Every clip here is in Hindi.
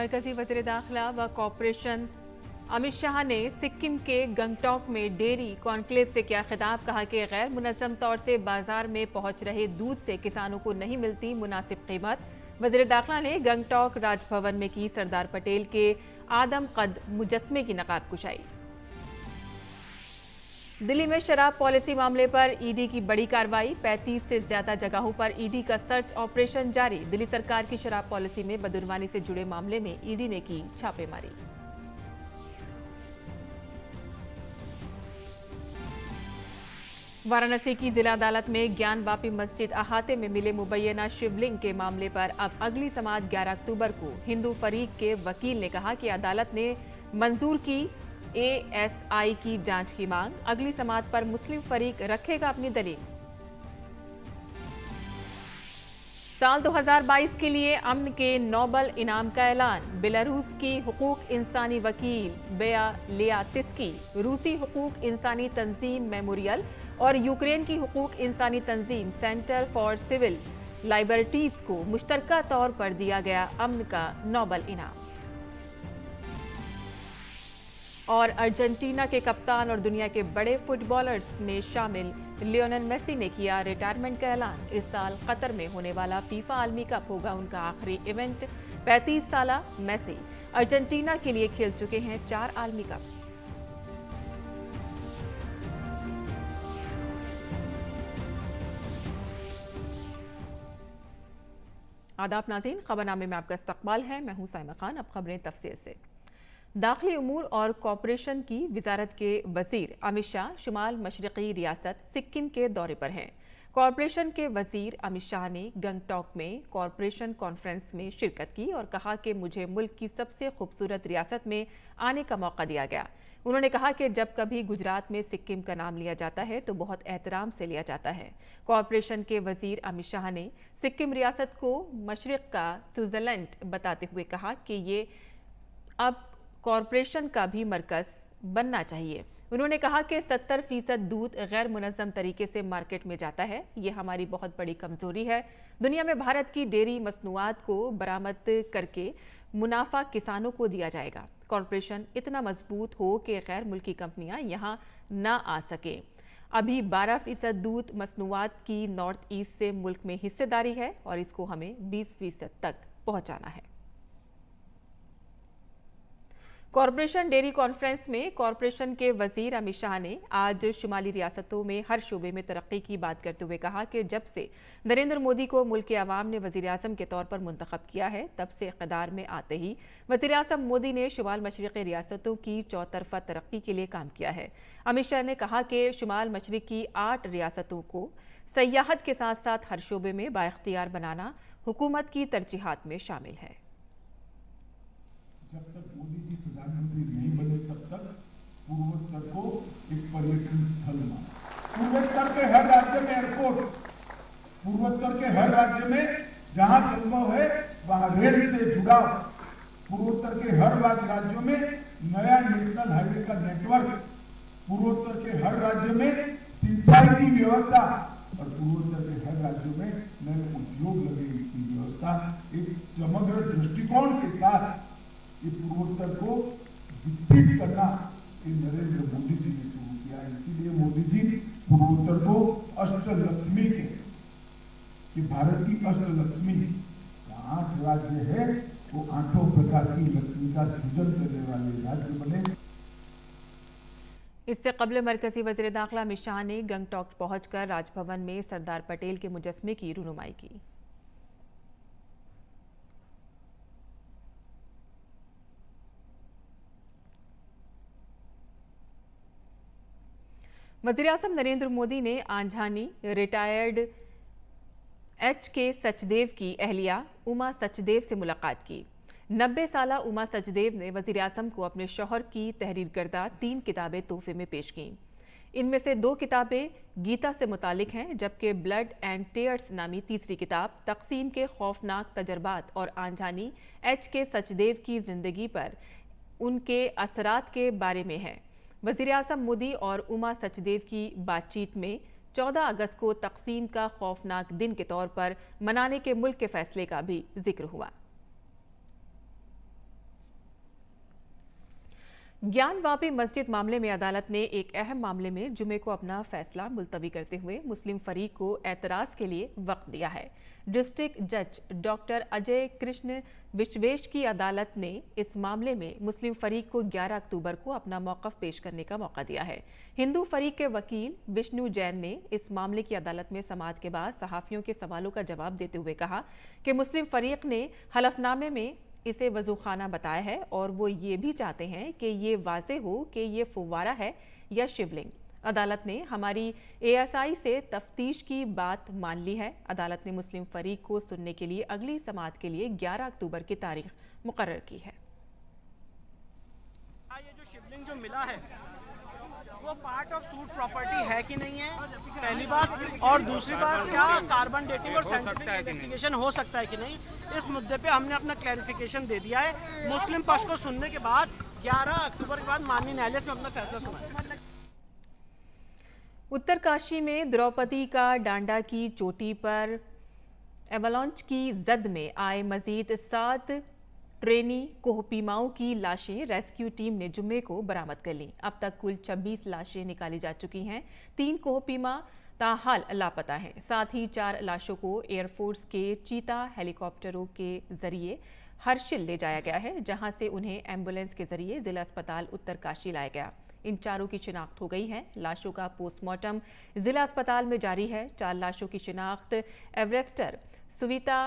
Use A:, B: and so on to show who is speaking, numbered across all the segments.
A: मरकजी वज़ीर दाखिला व कॉरपोरेशन अमित शाह ने सिक्किम के गंगटोक में डेयरी कॉन्क्लेव से किया खिताब। कहा कि गैर मुनज़्ज़म तौर से बाजार में पहुंच रहे दूध से किसानों को नहीं मिलती मुनासिब कीमत। वज़ीर दाखिला ने गंगटोक राजभवन में की सरदार पटेल के आदम कद मुजस्मे की नकाब कुशाई। दिल्ली में शराब पॉलिसी मामले पर ईडी की बड़ी कार्रवाई। 35 से ज्यादा जगहों पर ईडी का सर्च ऑपरेशन जारी। दिल्ली सरकार की शराब पॉलिसी में बदुनवानी से जुड़े मामले में ईडी ने की छापेमारी। वाराणसी की जिला अदालत में ज्ञान वापी मस्जिद अहाते में मिले मुबैना शिवलिंग के मामले पर अब अगली समाअत 11 अक्टूबर को। हिंदू फरीक के वकील ने कहा कि अदालत ने मंजूर की एएसआई की जांच की मांग। अगली समाअत पर मुस्लिम फरीक रखेगा अपनी दलील। साल 2022 के लिए अमन के नोबल इनाम का ऐलान। बेलारूस की हुकूक इंसानी वकील बेया लियातिस्की, रूसी हुकूक इंसानी तंजीम मेमोरियल और यूक्रेन की हुकूक इंसानी तंजीम सेंटर फॉर सिविल लाइबर्टीज को मुश्तरका तौर पर दिया गया अमन का नोबल इनाम। और अर्जेंटीना के कप्तान और दुनिया के बड़े फुटबॉलर्स में शामिल लियोनेल मेसी ने किया रिटायरमेंट का ऐलान। इस साल कतर में होने वाला फीफा आलमी कप होगा उनका आखिरी इवेंट। 35 साल मेसी अर्जेंटीना के लिए खेल चुके हैं 4 आलमी कप। आदाब नाज़रीन, खबरनामे में आपका इस्तकबाल है। मैं हूं साइमा खान। अब खबरें तफसील से। दाखिली उमूर और कॉरपोरेशन की वजारत के वजीर अमित शाह शुमाल मशरक़ी रियासत सिक्किम के दौरे पर हैं। कॉरपोरेशन के वजीर अमित शाह ने गंगटोक में कॉरपोरेशन कॉन्फ्रेंस में शिरकत की और कहा कि मुझे मुल्क की सबसे खूबसूरत रियासत में आने का मौका दिया गया। उन्होंने कहा कि जब कभी गुजरात में सिक्किम का नाम लिया जाता है तो बहुत एहतराम से लिया जाता है। कॉरपोरेशन के वजीर अमित शाह ने सिक्किम रियासत को मशरिक़ का स्विट्ज़रलैंड बताते हुए कहा कि ये अब कॉरपोरेशन का भी मरकज बनना चाहिए। उन्होंने कहा कि 70% दूध गैर मुनज़्ज़म तरीके से मार्केट में जाता है। ये हमारी बहुत बड़ी कमजोरी है। दुनिया में भारत की डेयरी मसनूआत को बरामद करके मुनाफा किसानों को दिया जाएगा। कॉरपोरेशन इतना मजबूत हो कि गैर मुल्की कंपनियां यहाँ ना आ सके। अभी 12% दूध मसनूआत की नॉर्थ ईस्ट से मुल्क में हिस्सेदारी है और इसको हमें 20% तक पहुंचाना है। कॉरपोरेशन डेयरी कॉन्फ्रेंस में कॉरपोरेशन के वजीर अमित शाह ने आज शुमाली रियासतों में हर शोबे में तरक्की की बात करते हुए कहा कि जब से नरेंद्र मोदी को मुल्क के अवाम ने वजीर आज़म के तौर पर मुंतखब किया है, तब से इक़्तिदार में आते ही वजीर आज़म मोदी ने शुमाल मशरिक़ी रियासतों की चौतरफा तरक्की के लिए काम किया है। अमित शाह ने कहा कि शुमाल मशरिक़ की 8 रियासतों को सयाहत के साथ साथ हर शोबे में बाइख्तियार बनाना हुकूमत की तरजीहात में शामिल है।
B: जब तक मोदी जी प्रधानमंत्री नहीं बने तब तक पूर्वोत्तर को एक पर्यटन स्थल माना। पूर्वोत्तर के हर राज्य में एयरपोर्ट, पूर्वोत्तर के हर राज्य में जहां संभव है वहां रेल से जुड़ाव, पूर्वोत्तर के हर राज्यों में नया नेशनल हाईवे का नेटवर्क, पूर्वोत्तर के हर राज्य में सिंचाई की व्यवस्था और पूर्वोत्तर के हर राज्यों में नए उद्योग लगे इसकी व्यवस्था। एक समग्र दृष्टिकोण के साथ ये पूर्वोत्तर को विकसित करना ये नरेंद्र मोदी जी ने शुरू किया। इसीलिए मोदी जी पूर्वोत्तर को अष्टलक्ष्मी के कि भारत की अष्टलक्ष्मी 8 राज्य है, वो 8 प्रकार की लक्ष्मी का सृजन करने वाले राज्य बने।
A: इससे कबल मरकजी वज़ीर दाखिला अमित शाह ने गंगटोक पहुंचकर राजभवन में सरदार पटेल के मुजस्मे की रूनुमाई की। वज़ीर आज़म नरेंद्र मोदी ने आंझानी रिटायर्ड HK सचदेव की अहलिया उमा सचदेव से मुलाकात की। 90 साला उमा सचदेव ने वज़ीर आज़म को अपने शौहर की तहरीर करदा 3 किताबें तोहफे में पेश कीं। इनमें से 2 किताबें गीता से मुतालिक हैं, जबकि ब्लड एंड टेयर्स नामी तीसरी किताब तक़सीम के खौफनाक तजर्बात और आंझानी HK सचदेव की जिंदगी पर उनके असरात के बारे में है। वज़ीर आज़म मोदी और उमा सचदेव की बातचीत में 14 अगस्त को तक़सीम का खौफनाक दिन के तौर पर मनाने के मुल्क के फैसले का भी जिक्र हुआ। ज्ञानवापी मस्जिद मामले में अदालत ने एक अहम मामले में जुमे को अपना फैसला मुलतवी करते हुए मुस्लिम फरीक को एतराज के लिए वक्त दिया है। डिस्ट्रिक्ट जज डॉक्टर अजय कृष्ण विश्वेश की अदालत ने इस मामले में मुस्लिम फरीक को 11 अक्टूबर को अपना मौक़िफ़ पेश करने का मौका दिया है। हिंदू फरीक के वकील विष्णु जैन ने इस मामले की अदालत में समाअत के बाद सहाफ़ियों के सवालों का जवाब देते हुए कहा कि मुस्लिम फरीक ने हलफनामे में इसे वजूखाना बताया है और वो ये भी चाहते हैं कि ये वाज़े हो कि ये फुव्वारा है या शिवलिंग। अदालत ने हमारी एएसआई से तफ्तीश की बात मान ली है। अदालत ने मुस्लिम फरीक को सुनने के लिए अगली समाअत के लिए 11 अक्टूबर की तारीख मुकर्रर की है।
C: ये जो शिवलिंग जो मिला है वो पार्ट ऑफ सूट प्रॉपर्टी है कि नहीं है, पहली बात। और दूसरी बात, क्या कार्बन डेटिंग और साइंटिफिक इन्वेस्टिगेशन हो सकता है कि नहीं, इस मुद्दे पे हमने अपना क्लैरिफिकेशन दे दिया है। मुस्लिम पक्ष को सुनने के बाद 11 अक्टूबर के बाद माननीय न्यायालय में अपना फैसला सुनाएगा।
A: उत्तरकाशी में द्रौपदी का डांडा की चोटी पर एवलांच की जद में आए मजीद 7 ट्रेनी कोहपीमाओं की लाशें रेस्क्यू टीम ने जुम्मे को बरामद कर ली। अब तक कुल 26 लाशें निकाली जा चुकी हैं। 3 कोहपीमा ताहाल लापता हैं। साथ ही 4 लाशों को एयरफोर्स के चीता हेलीकॉप्टरों के जरिए हर्षिल ले जाया गया है, जहां से उन्हें एम्बुलेंस के जरिए जिला अस्पताल उत्तरकाशी लाया गया। इन चारों की शिनाख्त हो गई है। लाशों का पोस्टमार्टम जिला अस्पताल में जारी है। 4 लाशों की शिनाख्त एवरेस्टर सुविता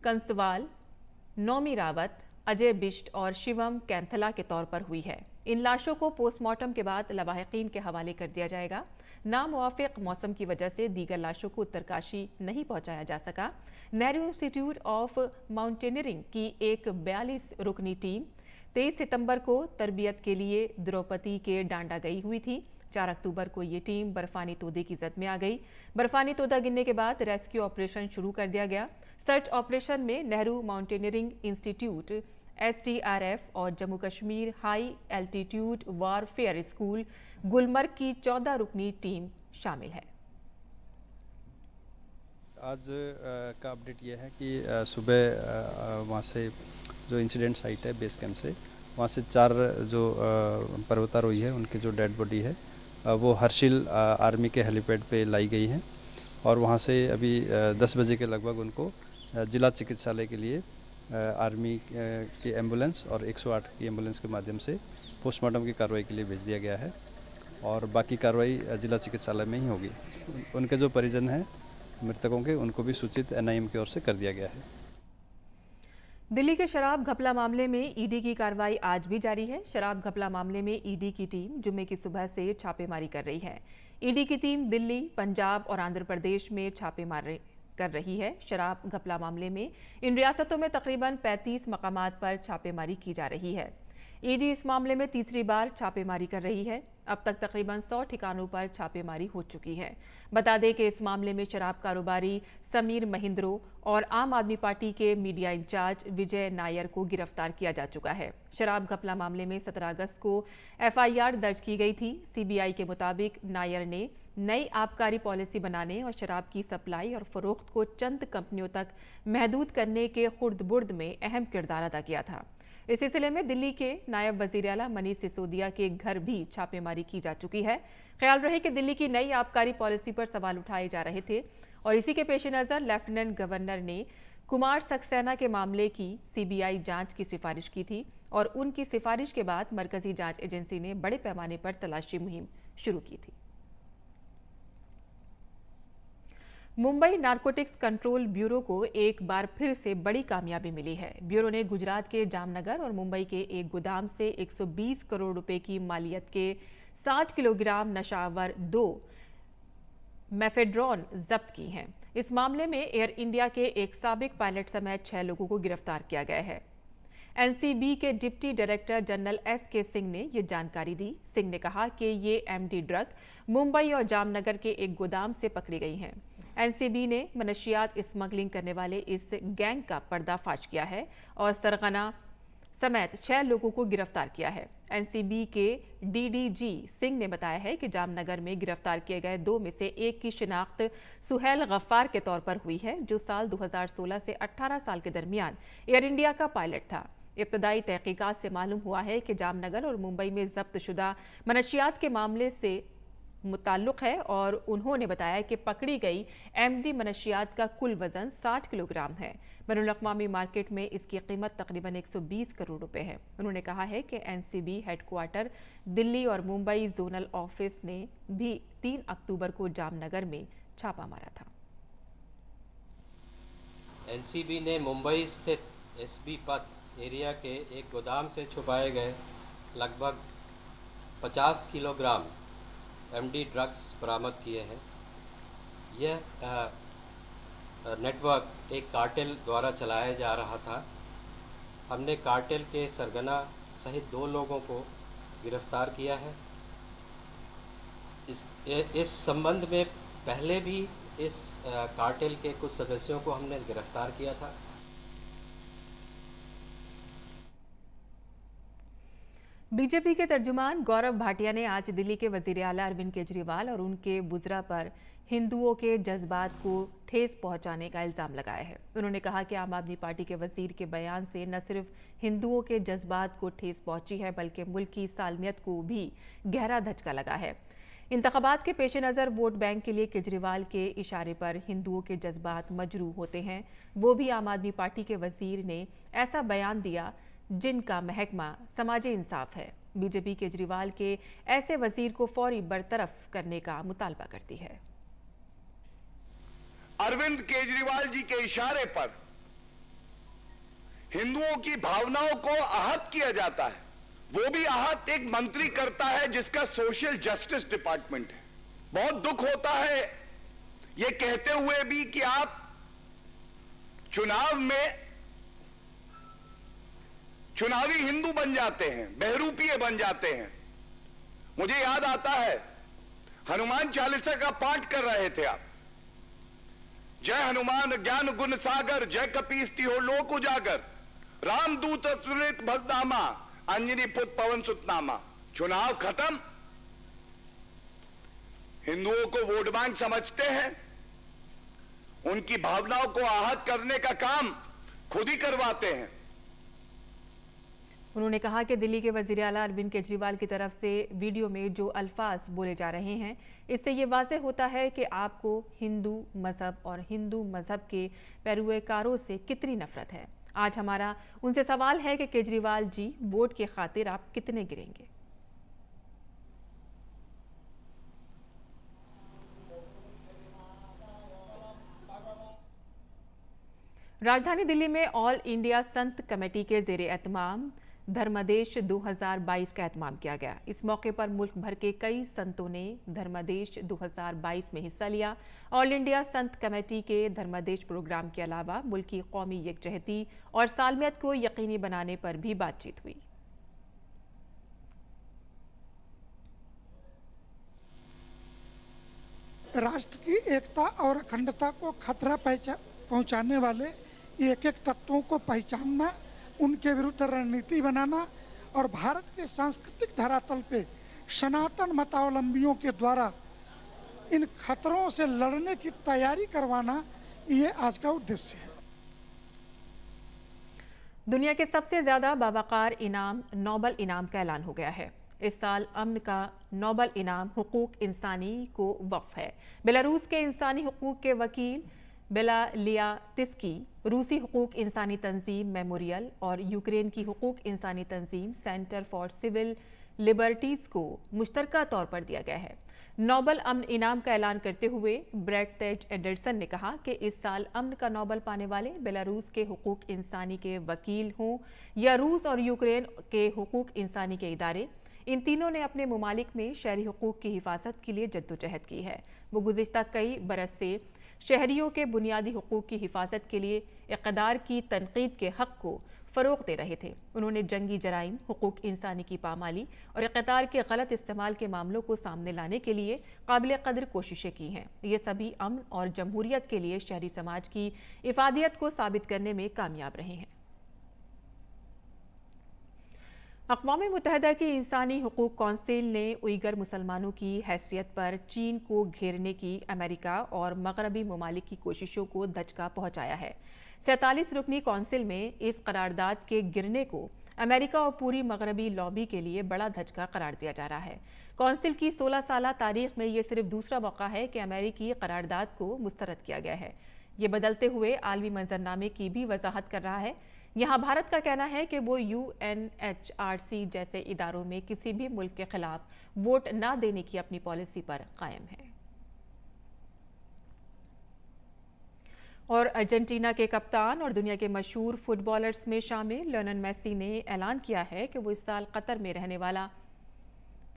A: कंसवाल, नौमी रावत, अजय बिष्ट और शिवम कैंथला के तौर पर हुई है। इन लाशों को पोस्टमार्टम के बाद लवाहिकीन के हवाले कर दिया जाएगा। नामुवाफिक मौसम की वजह से दीगर लाशों को उत्तरकाशी नहीं पहुंचाया जा सका। नेहरू इंस्टीट्यूट ऑफ माउंटेनियरिंग की एक 42 रुकनी टीम 23 सितंबर को तरबियत के लिए द्रौपदी के डांडा गई हुई थी। 4 अक्टूबर को ये टीम बर्फानी तोदे की जद में आ गई। बर्फानी तोदा गिरने के बाद रेस्क्यू ऑपरेशन शुरू कर दिया गया। सर्च ऑपरेशन में नेहरू माउंटेनियरिंग इंस्टीट्यूट, SDRF और Jammu Kashmir high altitude warfare school Gulmarg की 14 रुकनी टीम शामिल है।
D: आज का अपडेट ये है कि सुबह वहाँ से जो इंसिडेंट साइट है बेस कैंप से, वहाँ से 4 जो पर्वतारोही है उनकी जो डेड बॉडी है वो हर्षिल आर्मी के हेलीपैड पे लाई गई है और वहाँ से अभी 10 बजे के लगभग उनको जिला चिकित्सालय के लिए आर्मी की एम्बुलेंस और 108 की एम्बुलेंस के माध्यम से पोस्टमार्टम की कार्रवाई के लिए भेज दिया गया है और बाकी कार्रवाई जिला चिकित्सालय में ही होगी। उनके जो परिजन हैं मृतकों के, उनको भी सूचित NIM की ओर से कर दिया गया है।
A: दिल्ली के शराब घपला मामले में ईडी की कार्रवाई आज भी जारी है। शराब घपला मामले में ईडी की टीम जुम्मे की सुबह से छापेमारी कर रही है। ईडी की टीम दिल्ली, पंजाब और आंध्र प्रदेश में छापेमारी कर रही है। शराब घपला मामले में इन रियासतों में तकरीबन 35 मकामात पर छापेमारी की जा रही है। ईडी इस मामले में तीसरी बार छापेमारी कर रही है। अब तक तकरीबन 100 ठिकानों पर छापेमारी हो चुकी है। बता दें कि इस मामले में शराब कारोबारी समीर महिंद्रो और आम आदमी पार्टी के मीडिया इंचार्ज विजय नायर को गिरफ्तार किया जा चुका है। शराब घपला मामले में 17 अगस्त को FIR दर्ज की गई थी। CBI के मुताबिक नायर ने नई आबकारी पॉलिसी बनाने और शराब की सप्लाई और फरोख्त को चंद कंपनियों तक महदूद करने के खुर्द-बुर्द में अहम किरदार अदा किया था। इस सिलसिले में दिल्ली के नायब वजीर आला मनीष सिसोदिया के घर भी छापेमारी की जा चुकी है। ख्याल रहे कि दिल्ली की नई आबकारी पॉलिसी पर सवाल उठाए जा रहे थे और इसी के पेश नज़र लेफ्टिनेंट गवर्नर ने कुमार सक्सेना के मामले की CBI जांच की सिफारिश की थी और उनकी सिफारिश के बाद मरकजी जांच एजेंसी ने बड़े पैमाने पर तलाशी मुहिम शुरू की थी। मुंबई नारकोटिक्स कंट्रोल ब्यूरो को एक बार फिर से बड़ी कामयाबी मिली है। ब्यूरो ने गुजरात के जामनगर और मुंबई के एक गोदाम से 120 करोड़ रुपए की मालियत के 60 किलोग्राम नशावर 2 मेफेड्रॉन जब्त की हैं। इस मामले में एयर इंडिया के एक साबिक पायलट समेत 6 लोगों को गिरफ्तार किया गया है। NCB के deputy director general SK Singh ने ये जानकारी दी। सिंह ने कहा कि ये MD ड्रग मुंबई और जामनगर के एक गोदाम से पकड़ी गई हैं। NCB ने मनशियात स्मगलिंग करने वाले इस गैंग का पर्दाफाश किया है और सरगना समेत 6 लोगों को गिरफ्तार किया है। NCB के DDG सिंह ने बताया है कि जामनगर में गिरफ्तार किए गए 2 में से एक की शिनाख्त सुहेल गफ्फार के तौर पर हुई है, जो साल 2016 से 18 साल के दरमियान एयर इंडिया का पायलट था। इब्तदाई तहकीकात से मालूम हुआ है कि जामनगर और मुंबई में जब्त शुदा मनशियात के मामले से मुताल्लुक है और उन्होंने बताया कि पकड़ी गई एमडी मनशियात का कुल वजन 60 किलोग्राम है। बैनुल-अक़वामी मार्केट में इसकी कीमत तकरीबन 120 करोड़ रुपए है। उन्होंने कहा है कि एनसीबी हेडक्वार्टर दिल्ली और मुंबई जोनल ऑफिस ने भी 3 अक्टूबर को जामनगर में छापा मारा था।
E: एनसीबी ने मुंबई स्थित एसबी पथ एरिया के एक गोदाम से छुपाए गए लगभग 50 किलोग्राम एमडी ड्रग्स बरामद किए हैं। यह नेटवर्क एक कार्टेल द्वारा चलाया जा रहा था। हमने कार्टेल के सरगना सहित 2 लोगों को गिरफ्तार किया है। इस संबंध में पहले भी इस कार्टेल के कुछ सदस्यों को हमने गिरफ्तार किया था।
A: बीजेपी के तर्जुमान गौरव भाटिया ने आज दिल्ली के वजीर आला अरविंद केजरीवाल और उनके बुज़रा पर हिंदुओं के जज्बात को ठेस पहुंचाने का इल्ज़ाम लगाया है। उन्होंने कहा कि आम आदमी पार्टी के वजीर के बयान से न सिर्फ हिंदुओं के जज्बात को ठेस पहुंची है बल्कि मुल्क की सालमियत को भी गहरा धचका लगा है। इंतखाबात के पेश नज़र वोट बैंक के लिए केजरीवाल के इशारे पर हिंदुओं के जज्बात मजरूह होते हैं। वो भी आम आदमी पार्टी के वजीर ने ऐसा बयान दिया जिनका महकमा समाजी इंसाफ है। बीजेपी केजरीवाल के ऐसे वजीर को फौरी बरतरफ करने का मुतालबा करती है।
B: अरविंद केजरीवाल जी के इशारे पर हिंदुओं की भावनाओं को आहत किया जाता है। वो भी आहत एक मंत्री करता है जिसका सोशल जस्टिस डिपार्टमेंट है। बहुत दुख होता है ये कहते हुए भी कि आप चुनाव में चुनावी हिंदू बन जाते हैं, बहरूपीय बन जाते हैं। मुझे याद आता है हनुमान चालीसा का पाठ कर रहे थे आप। जय हनुमान ज्ञान गुण सागर, जय कपीस तिहो लोक उजागर, रामदूत तुलित बलधामा, अंजनी पुत्र पवन सुतनामा। चुनाव खत्म, हिंदुओं को वोट बैंक समझते हैं, उनकी भावनाओं को आहत करने का काम खुद ही करवाते हैं।
A: उन्होंने कहा कि दिल्ली के वजीर आला अरविंद केजरीवाल की तरफ से वीडियो में जो अल्फाज बोले जा रहे हैं इससे ये वाज़ेह होता है कि आपको हिंदू मजहब और हिंदू मजहब के पैरोकारों से कितनी नफरत है। आज हमारा उनसे सवाल है कि केजरीवाल जी वोट की खातिर आप कितने गिरेंगे। राजधानी दिल्ली में ऑल इंडिया संत कमेटी के ज़ेरे एहतमाम धर्मदेश 2022 का एहतमाम किया गया। इस मौके पर मुल्क भर के कई संतों ने धर्मदेश 2022 में हिस्सा लिया। ऑल इंडिया संत कमेटी के धर्मदेश प्रोग्राम के अलावा मुल्क की कौमी यकजहती और सालमियत को यकीनी बनाने पर भी बातचीत हुई।
F: राष्ट्र की एकता और अखंडता को खतरा पहुंचाने वाले एक एक तत्वों को पहचानना, उनके विरुद्ध रणनीति बनाना और भारत के सांस्कृतिक धरातल पे सनातन मतावलंबियों के द्वारा इन खतरों से लड़ने की तैयारी करवाना, ये आज का उद्देश्य है।
A: दुनिया के सबसे ज्यादा बावकार इनाम नोबल इनाम का ऐलान हो गया है। इस साल अमन का नोबल इनाम हुकूक इंसानी को वक्फ है। बेलारूस के इंसानी हुकूक के वकील बेलालिया तिस्की, रूसी हुकूक इंसानी तंजीम मेमोरियल और यूक्रेन की हुकूक इंसानी तंजीम सेंटर फॉर सिविल लिबर्टीज को मुश्तरका तौर पर दिया गया है। नोबल अमन इनाम का ऐलान करते हुए ब्रैड तेज एंडरसन ने कहा कि इस साल अमन का नोबल पाने वाले बेलारूस के हुकूक इंसानी के वकील हों या रूस और यूक्रेन के हुकूक इंसानी के इदारे, इन तीनों ने अपने ममालिक में शहरी हुकूक की हिफाजत के लिए जद्दोजहद की है। वो गुज़िश्ता कई बरस से शहरियों के बुनियादी हुकूक की हिफाजत के लिए इक़दार की तनकीद के हक़ को फ़रोग़ दे रहे थे। उन्होंने जंगी जराइम, हुकूक इंसानी की पामाली और इक़दार के गलत इस्तेमाल के मामलों को सामने लाने के लिए काबिल कदर कोशिशें की हैं। ये सभी अमन और जमहूरियत के लिए शहरी समाज की इफ़ादियत को साबित करने में कामयाब रहे हैं। अक़वाम मुत्तहिदा की इंसानी हुकूक कौंसिल ने उइगर मुसलमानों की हैसियत पर चीन को घेरने की अमेरिका और मगरबी ममालिक की कोशिशों को धचका पहुंचाया है। 47 रुकनी कौंसिल में इस करारदाद के गिरने को अमेरिका और पूरी मगरबी लॉबी के लिए बड़ा धचका करार दिया जा रहा है। कौंसिल की 16 साला तारीख में ये सिर्फ दूसरा मौका है कि अमेरिकी करारदाद को मुस्तरद किया गया है। ये बदलते हुए आलमी मंजरनामे की भी वजाहत कर रहा है। यहाँ भारत का कहना है कि वो UNHRC जैसे इदारों में किसी भी मुल्क के खिलाफ वोट न देने की अपनी पॉलिसी पर कायम है। और अर्जेंटीना के कप्तान और दुनिया के मशहूर फुटबॉलर्स में शामिल लियोनेल मेसी ने ऐलान किया है कि वो इस साल कतर में रहने वाला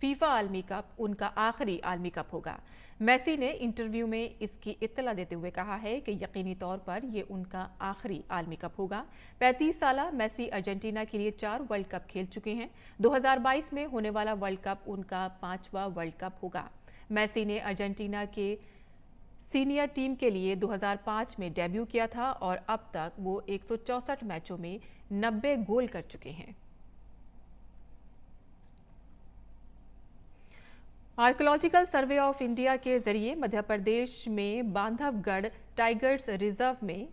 A: फीफा आलमी कप उनका आखिरी आलमी कप होगा। मेसी ने इंटरव्यू में इसकी इत्तला देते हुए कहा है कि यकीनी तौर पर यह उनका आखिरी आलमी कप होगा। 35 साला मेसी अर्जेंटीना के लिए 4 वर्ल्ड कप खेल चुके हैं। 2022 में होने वाला वर्ल्ड कप उनका 5वां वर्ल्ड कप होगा। मेसी ने अर्जेंटीना के सीनियर टीम के लिए 2005 में डेब्यू किया था और अब तक वो 164 मैचों में 90 गोल कर चुके हैं। आर्कियोलॉजिकल सर्वे ऑफ इंडिया के जरिए मध्य प्रदेश में बांधवगढ़ टाइगर्स रिजर्व में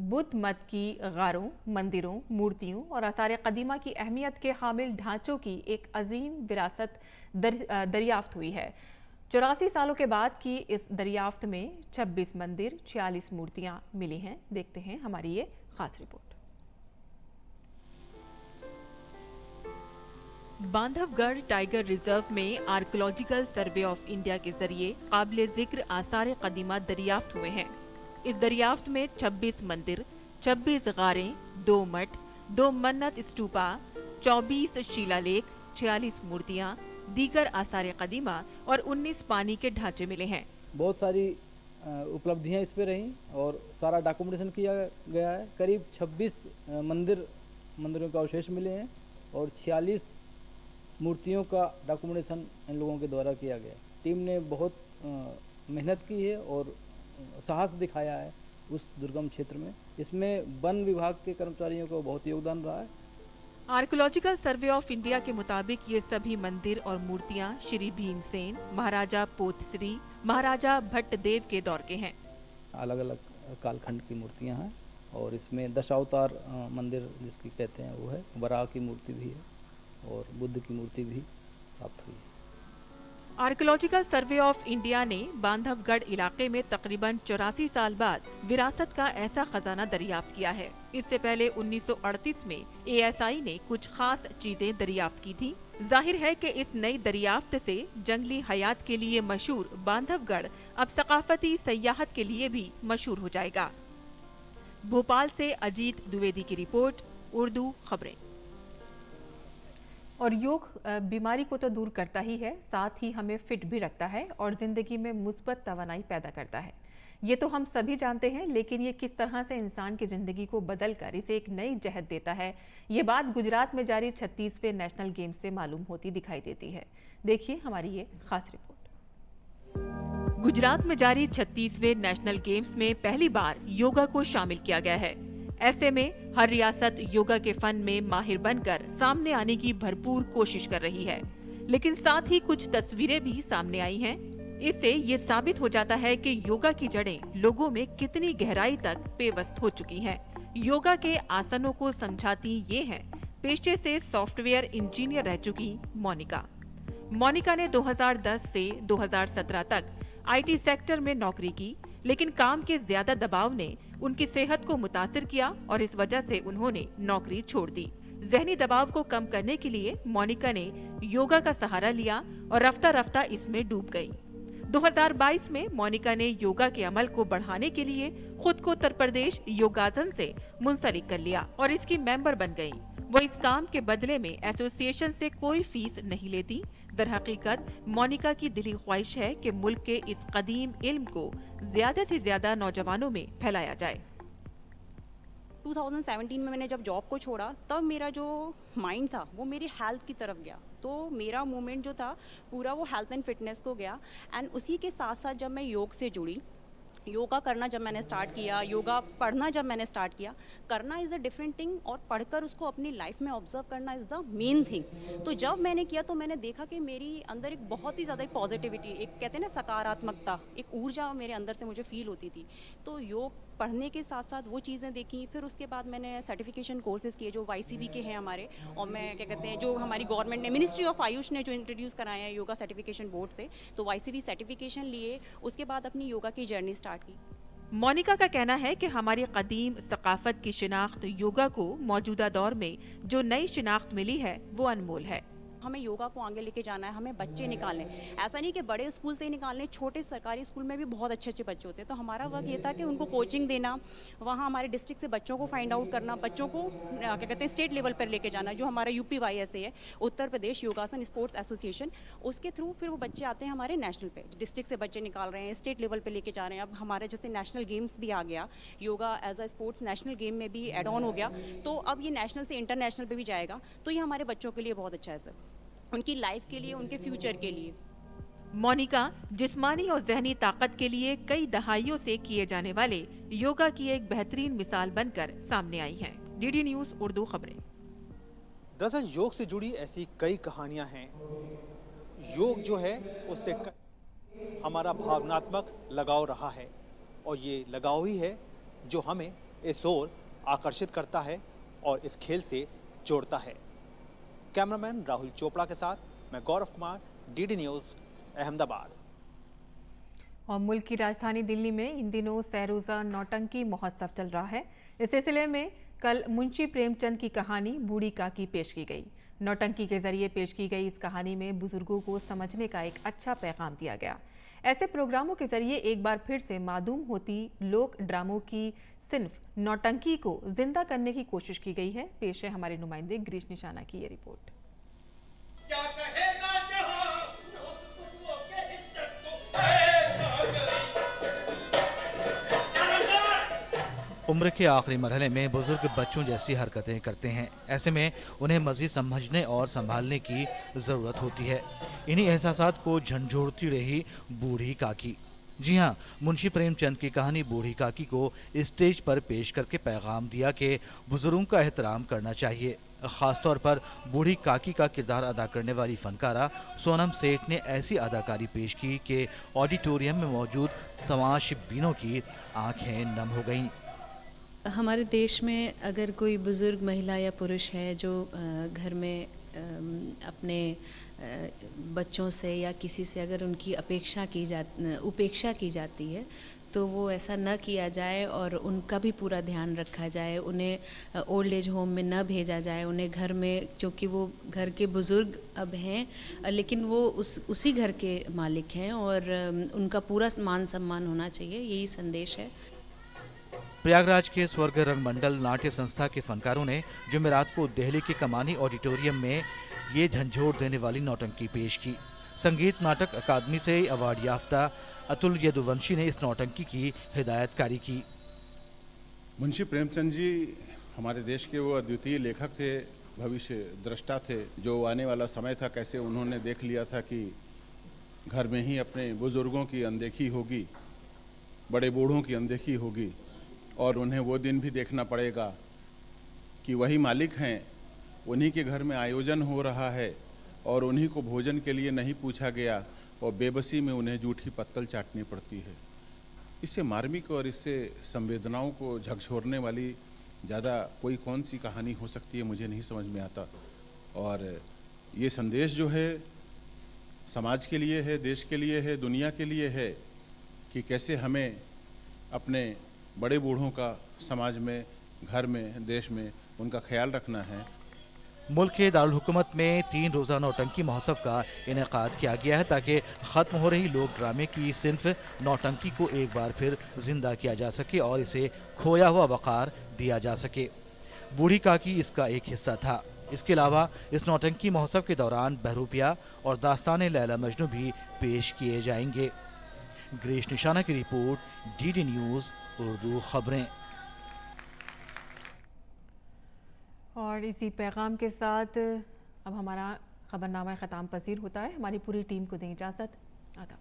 A: बुद्ध मत की गारों, मंदिरों, मूर्तियों और आसार कदीमा की अहमियत के हामिल ढांचों की एक अजीम विरासत दरियाफ्त हुई है। 84 सालों के बाद की इस दरियाफ्त में 26 मंदिर, 46 मूर्तियां मिली हैं। देखते हैं हमारी ये खास रिपोर्ट। बांधवगढ़ टाइगर रिजर्व में आर्कियोलॉजिकल सर्वे ऑफ इंडिया के जरिए काबिल जिक्र आसार कदीमा दरियाफ्त हुए हैं। इस दरियाफ्त में 26 मंदिर, 26 गारें, 2 मठ, 2 मन्नत स्तूपा, 24 शिलालेख, 46 मूर्तियां, दीगर आसार कदीमा और 19 पानी के ढांचे मिले हैं।
G: बहुत सारी उपलब्धियां इस पे रही और सारा डॉक्यूमेंटेशन किया गया है। करीब 26 मंदिरों का अवशेष मिले हैं और 46 मूर्तियों का डॉक्यूमेंटेशन इन लोगों के द्वारा किया गया। टीम ने बहुत मेहनत की है और साहस दिखाया है उस दुर्गम क्षेत्र में। इसमें वन विभाग के कर्मचारियों का बहुत योगदान रहा है।
A: आर्कियोलॉजिकल सर्वे ऑफ इंडिया के मुताबिक ये सभी मंदिर और मूर्तियां श्री भीमसेन, महाराजा पोतश्री, महाराजा भट्टदेव के दौर के हैं।
G: अलग अलग कालखंड की मूर्तियां हैं और इसमें दशावतार मंदिर जिसकी कहते हैं वो है, वराह की मूर्ति भी है और बुद्ध की मूर्ति भी प्राप्त हुई है।
A: आर्कियोलॉजिकल सर्वे ऑफ इंडिया ने बांधवगढ़ इलाके में तकरीबन 84 साल बाद विरासत का ऐसा खजाना दरियाफ्त किया है। इससे पहले 1938 में ASI ने कुछ खास चीजें दरियाफ्त की थी। जाहिर है कि इस नई दरियाफ्त से जंगली हयात के लिए मशहूर बांधवगढ़ अब सकाफती सयाहत के लिए भी मशहूर हो जाएगा। भोपाल से अजीत द्विवेदी की रिपोर्ट, उर्दू खबरें। और योग बीमारी को तो दूर करता ही है, साथ ही हमें फिट भी रखता है और जिंदगी में मुस्बत तवानाई पैदा करता है। ये तो हम सभी जानते हैं, लेकिन ये किस तरह से इंसान की जिंदगी को बदलकर इसे एक नई जहत देता है, ये बात गुजरात में जारी 36वें नेशनल गेम्स से मालूम होती दिखाई देती है। देखिए हमारी ये खास रिपोर्ट। गुजरात में जारी 36वें नेशनल गेम्स में पहली बार योगा को शामिल किया गया है। ऐसे में हर रियासत योगा के फन में माहिर बनकर सामने आने की भरपूर कोशिश कर रही है, लेकिन साथ ही कुछ तस्वीरें भी सामने आई हैं। इससे ये साबित हो जाता है कि योगा की जड़ें लोगों में कितनी गहराई तक पेवस्त हो चुकी हैं। योगा के आसनों को समझाती ये हैं पेशे से सॉफ्टवेयर इंजीनियर रह चुकी मोनिका। मोनिका ने 2010 से 2017 तक IT सेक्टर में नौकरी की, लेकिन काम के ज्यादा दबाव ने उनकी सेहत को मुतासिर किया और इस वजह से उन्होंने नौकरी छोड़ दी। ज़हनी दबाव को कम करने के लिए मोनिका ने योगा का सहारा लिया और रफ्ता रफ्ता इसमें डूब गई। 2022 में मोनिका ने योगा के अमल को बढ़ाने के लिए खुद को उत्तर प्रदेश योगासन से मुंसलिक कर लिया और इसकी मेंबर बन गई। वो इस काम के बदले में एसोसिएशन से कोई फीस नहीं लेती। दरहकीकत मोनिका की दिली ख्वाहिश है कि मुल्क के इस कदीम इल्म को ज्यादा से ज्यादा नौजवानों में फैलाया जाए।
H: 2017 में मैंने जब जॉब को छोड़ा, तब मेरा जो माइंड था वो मेरी हेल्थ की तरफ गया। तो मेरा मूवमेंट जो था पूरा वो हेल्थ एंड फिटनेस को गया। एंड उसी के साथ साथ जब मैं योग से जुड़ी योगा करना जब मैंने स्टार्ट किया, योगा पढ़ना जब मैंने स्टार्ट किया, करना इज़ अ डिफरेंट थिंग और पढ़कर उसको अपनी लाइफ में ऑब्जर्व करना इज़ द मेन थिंग। तो जब मैंने किया तो मैंने देखा कि मेरी अंदर एक बहुत ही ज़्यादा एक पॉजिटिविटी, एक कहते हैं ना सकारात्मकता, एक ऊर्जा मेरे अंदर से मुझे फील होती थी। तो योग पढ़ने के साथ साथ वो चीज़ें देखी। फिर उसके बाद मैंने सर्टिफिकेशन कोर्सेज़ किए जो YCB के हैं हमारे, और मैं क्या कहते हैं जो हमारी गवर्नमेंट ने, मिनिस्ट्री ऑफ आयुष ने जो इंट्रोड्यूस कराया है योगा सर्टिफिकेशन बोर्ड से, तो YCB सर्टिफिकेशन लिए। उसके बाद अपनी योगा की जर्नी स्टार्ट की।
A: मोनिका का कहना है कि हमारी कदीम सकाफत की शिनाख्त योगा को मौजूदा दौर में जो नई शिनाख्त मिली है वो अनमोल है।
H: हमें योगा को आगे लेके जाना है, हमें बच्चे निकालने, ऐसा नहीं कि बड़े स्कूल से ही निकालने, छोटे सरकारी स्कूल में भी बहुत अच्छे अच्छे बच्चे होते हैं। तो हमारा वर्क ये था कि उनको कोचिंग देना, वहाँ हमारे डिस्ट्रिक्ट से बच्चों को फाइंड आउट करना, बच्चों को क्या कहते हैं स्टेट लेवल पर लेके जाना, जो हमारा UPYSA है, उत्तर प्रदेश योगासन स्पोर्ट्स एसोसिएशन, उसके थ्रू फिर वो बच्चे आते हैं हमारे नेशनल पे, डिस्ट्रिक्ट से बच्चे निकाल रहे हैं, स्टेट लेवल पर लेके जा रहे हैं। अब हमारे जैसे नेशनल गेम्स भी आ गया, yoga as a sports national game में भी एड ऑन हो गया, तो अब ये नेशनल से इंटरनेशनल पे भी जाएगा। तो ये हमारे बच्चों के लिए बहुत अच्छा है सर, उनकी लाइफ के लिए, उनके फ्यूचर के लिए।
A: मोनिका जिस्मानी और जहनी ताकत के लिए कई दहाइयों से किए जाने वाले योगा की एक बेहतरीन मिसाल बनकर सामने आई है। DD न्यूज़ उर्दू खबरें।
I: दरअसल योग से जुड़ी ऐसी कई कहानियां हैं। योग जो है उससे हमारा भावनात्मक लगाव रहा है, और ये लगाव ही है जो हमें इस ओर आकर्षित करता है और इस खेल से जोड़ता है। कैमरामैन राहुल चोपड़ा के साथ मैं गौरव कुमार, DD न्यूज़ अहमदाबाद।
A: और मुल्क की राजधानी दिल्ली में इन दिनों सैरोज़ा नौटंकी महोत्सव चल रहा है। इस सिलसिले में कल मुंशी प्रेमचंद की कहानी बूढ़ी काकी पेश की गई। नौटंकी के जरिए पेश की गई इस कहानी में बुजुर्गों को समझने का एक अच्छा पैगाम दिया गया। ऐसे प्रोग्रामों के जरिए एक बार फिर से मादूम होती लोक ड्रामों की सिर्फ नौटंकी को जिंदा करने की कोशिश की गई है। पेश है हमारे नुमाइंदे ग्रीश निशाना की ये रिपोर्ट।
J: क्या कहेगा
K: उम्र के आखिरी मरहले में बुजुर्ग बच्चों जैसी हरकतें करते हैं। ऐसे में उन्हें मज़ीद समझने और संभालने की ज़रूरत होती है। इन्हीं एहसासात को झंझोड़ती रही बूढ़ी काकी। जी हाँ, मुंशी प्रेमचंद की कहानी बूढ़ी काकी को स्टेज पर पेश करके पैगाम दिया कि बुजुर्गों का एहतराम करना चाहिए। ख़ासतौर पर बूढ़ी काकी का किरदार अदा करने वाली फनकारा सोनम सेठ ने ऐसी अदाकारी पेश की कि ऑडिटोरियम में मौजूद तमाशबीनों की आंखें नम हो गईं।
L: हमारे देश में अगर कोई बुज़ुर्ग महिला या पुरुष है जो घर में अपने बच्चों से या किसी से अगर उनकी उपेक्षा की जाती है, तो वो ऐसा न किया जाए और उनका भी पूरा ध्यान रखा जाए। उन्हें ओल्ड एज होम में न भेजा जाए, उन्हें घर में, क्योंकि वो घर के बुज़ुर्ग अब हैं लेकिन वो उसी घर के मालिक हैं और उनका पूरा मान सम्मान होना चाहिए, यही संदेश है।
K: प्रयागराज के स्वर्ग रंगमंडल नाट्य संस्था के फनकारों ने जुमेरात को दिल्ली के कमानी ऑडिटोरियम में ये झंझोड़ देने वाली नौटंकी पेश की। संगीत नाटक अकादमी से अवार्ड याफ्ता अतुल यदुवंशी ने इस नौटंकी की हिदायतकारी की।
M: मुंशी प्रेमचंद जी हमारे देश के वो अद्वितीय लेखक थे, भविष्य दृष्टा थे। जो आने वाला समय था, कैसे उन्होंने देख लिया था कि घर में ही अपने बुजुर्गों की अनदेखी होगी, बड़े बूढ़ों की अनदेखी होगी, और उन्हें वो दिन भी देखना पड़ेगा कि वही मालिक हैं, उन्हीं के घर में आयोजन हो रहा है और उन्हीं को भोजन के लिए नहीं पूछा गया और बेबसी में उन्हें जूठी पत्तल चाटनी पड़ती है। इससे मार्मिक और इससे संवेदनाओं को झकझोरने वाली ज़्यादा कोई कौन सी कहानी हो सकती है, मुझे नहीं समझ में आता। और ये संदेश जो है समाज के लिए है, देश के लिए है, दुनिया के लिए है कि कैसे हमें अपने बड़े बूढ़ों का समाज में, घर में, देश में उनका ख्याल रखना है।
K: मुल्क के दारुल हुकूमत में 3 रोज़ा नौटंकी महोत्सव का इनेकाद किया गया है ताकि ख़त्म हो रही लोक ड्रामे की सिर्फ नौटंकी को एक बार फिर जिंदा किया जा सके और इसे खोया हुआ वक़ार दिया जा सके। बूढ़ी काकी इसका एक हिस्सा था। इसके अलावा इस नौटंकी महोत्सव के दौरान बहरूपिया और दास्तान लैला मजनू भी पेश किए जाएंगे। ग्रीश निशाना की रिपोर्ट, DD न्यूज़ उर्दू खबरें।
A: और इसी पैगाम के साथ अब हमारा खबरनामा ख़त्म पसीर होता है। हमारी पूरी टीम को दें इजाज़त। आदाब।